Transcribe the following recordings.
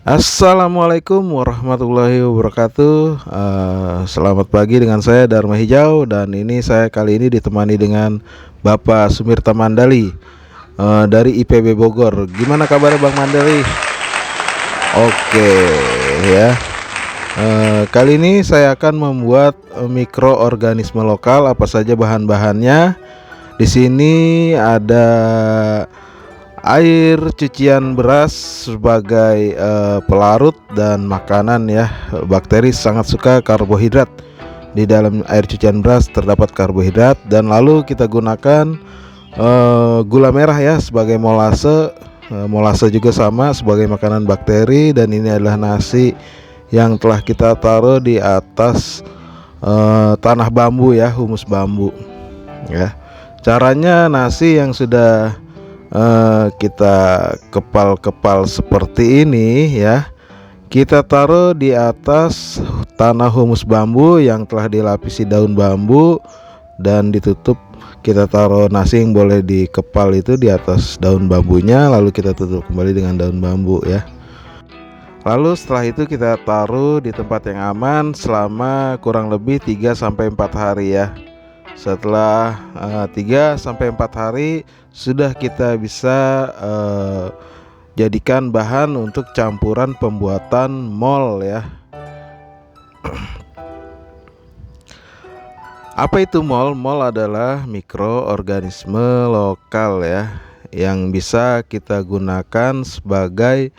Assalamualaikum warahmatullahi wabarakatuh. Selamat pagi dengan saya Dharma Hijau, dan ini saya kali ini ditemani dengan Bapak Sumirta Mandali dari IPB Bogor. Gimana kabarnya Bang Mandali? Oke ya. Kali ini saya akan membuat mikroorganisme lokal. Apa saja bahan-bahannya? Di sini ada air cucian beras sebagai pelarut dan makanan ya. Bakteri sangat suka karbohidrat. Di dalam air cucian beras terdapat karbohidrat, dan lalu kita gunakan gula merah ya sebagai molase. Molase juga sama sebagai makanan bakteri, dan ini adalah nasi yang telah kita taruh di atas tanah bambu ya, humus bambu ya. Caranya, nasi yang sudah kita kepal-kepal seperti ini ya, kita taruh di atas tanah humus bambu yang telah dilapisi daun bambu dan ditutup. Kita taruh nasi yang boleh dikepal itu di atas daun bambunya, lalu kita tutup kembali dengan daun bambu ya. Lalu setelah itu kita taruh di tempat yang aman selama kurang lebih 3-4 hari ya. Setelah 3-4 hari sudah kita bisa jadikan bahan untuk campuran pembuatan mol ya. Apa itu mol? Mol adalah mikroorganisme lokal ya, yang bisa kita gunakan sebagai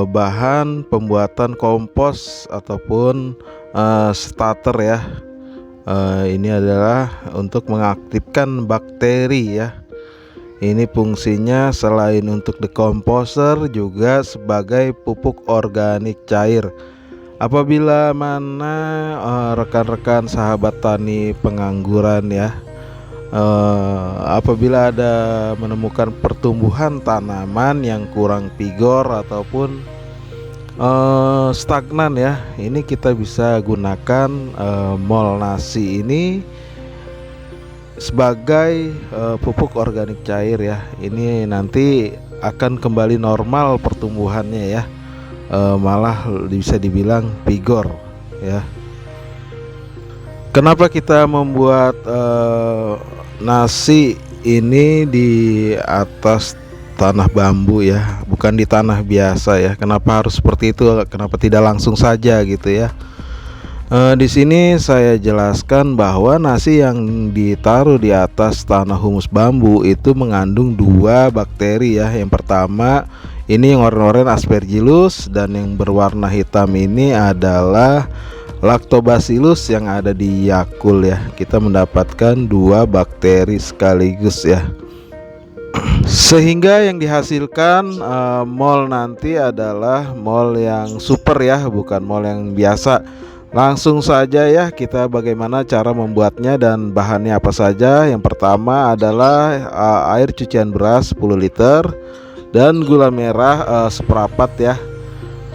bahan pembuatan kompos ataupun starter ya. Ini adalah untuk mengaktifkan bakteri ya. Ini fungsinya selain untuk dekomposer juga sebagai pupuk organik cair. Apabila mana rekan-rekan sahabat tani pengangguran ya, apabila ada menemukan pertumbuhan tanaman yang kurang vigor ataupun stagnan ya, ini kita bisa gunakan mol nasi ini sebagai pupuk organik cair ya. Ini nanti akan kembali normal pertumbuhannya ya, malah bisa dibilang vigor ya. Kenapa kita membuat nasi ini di atas tanah bambu ya, bukan di tanah biasa ya? Kenapa harus seperti itu? Kenapa tidak langsung saja gitu ya? Di sini saya jelaskan bahwa nasi yang ditaruh di atas tanah humus bambu itu mengandung 2 bakteri ya. Yang pertama ini yang warna-warni Aspergillus, dan yang berwarna hitam ini adalah Lactobacillus yang ada di Yakul ya. Kita mendapatkan 2 bakteri sekaligus ya, sehingga yang dihasilkan mol nanti adalah mol yang super ya, bukan mol yang biasa. Langsung saja ya, kita bagaimana cara membuatnya dan bahannya apa saja. Yang pertama adalah air cucian beras 10 liter dan gula merah seperempat ya.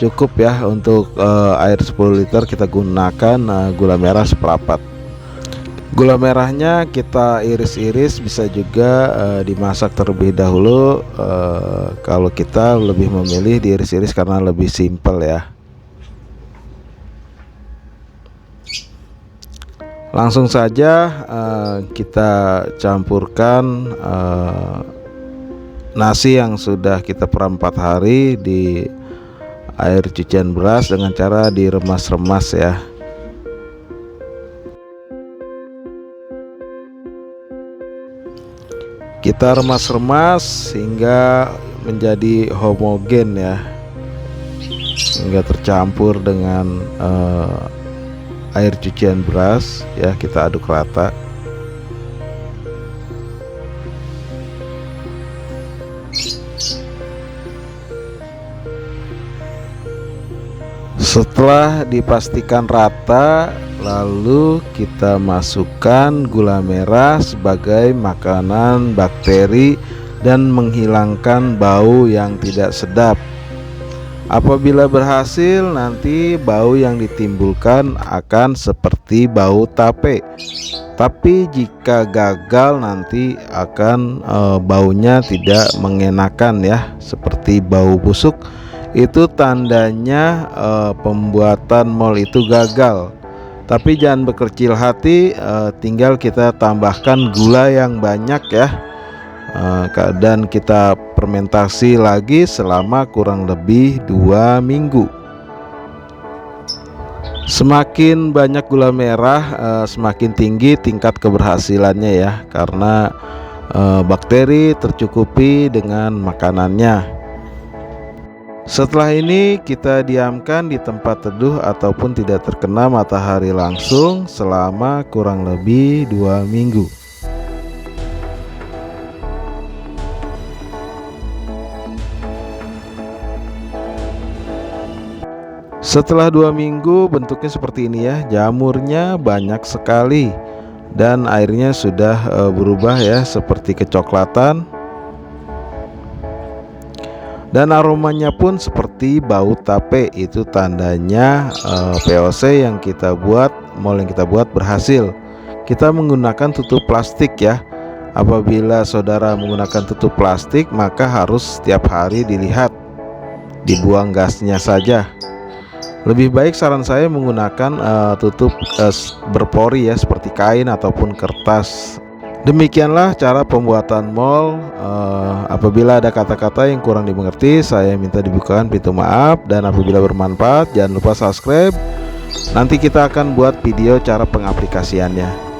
Cukup ya untuk air 10 liter kita gunakan gula merah seperempat. Gula merahnya kita iris-iris, bisa juga dimasak terlebih dahulu. Kalau kita lebih memilih diiris-iris karena lebih simpel ya. Langsung saja kita campurkan nasi yang sudah kita perempat hari di air cucian beras dengan cara diremas-remas ya. Kita remas-remas hingga menjadi homogen ya, hingga tercampur dengan air cucian beras ya. Kita aduk rata. Setelah dipastikan rata, lalu kita masukkan gula merah sebagai makanan bakteri dan menghilangkan bau yang tidak sedap. Apabila berhasil, nanti bau yang ditimbulkan akan seperti bau tape. Tapi jika gagal, nanti akan baunya tidak mengenakan ya, seperti bau busuk. itu tandanya pembuatan mol itu gagal. Tapi jangan berkecil hati, tinggal kita tambahkan gula yang banyak ya, dan kita fermentasi lagi selama kurang lebih 2 minggu. Semakin banyak gula merah, semakin tinggi tingkat keberhasilannya ya, karena bakteri tercukupi dengan makanannya. Setelah ini kita diamkan di tempat teduh ataupun tidak terkena matahari langsung selama kurang lebih 2 minggu. Setelah 2 minggu bentuknya seperti ini ya, jamurnya banyak sekali dan airnya sudah berubah ya seperti kecoklatan. Dan aromanya pun seperti bau tape, itu tandanya VOC yang kita buat, mol yang kita buat berhasil. Kita menggunakan tutup plastik ya. Apabila saudara menggunakan tutup plastik, maka harus setiap hari dilihat, dibuang gasnya saja. Lebih baik saran saya menggunakan tutup berpori ya, seperti kain ataupun kertas. Demikianlah cara pembuatan mol. Apabila ada kata-kata yang kurang dimengerti, saya minta dibukakan pintu maaf, dan apabila bermanfaat jangan lupa subscribe. Nanti kita akan buat video cara pengaplikasiannya.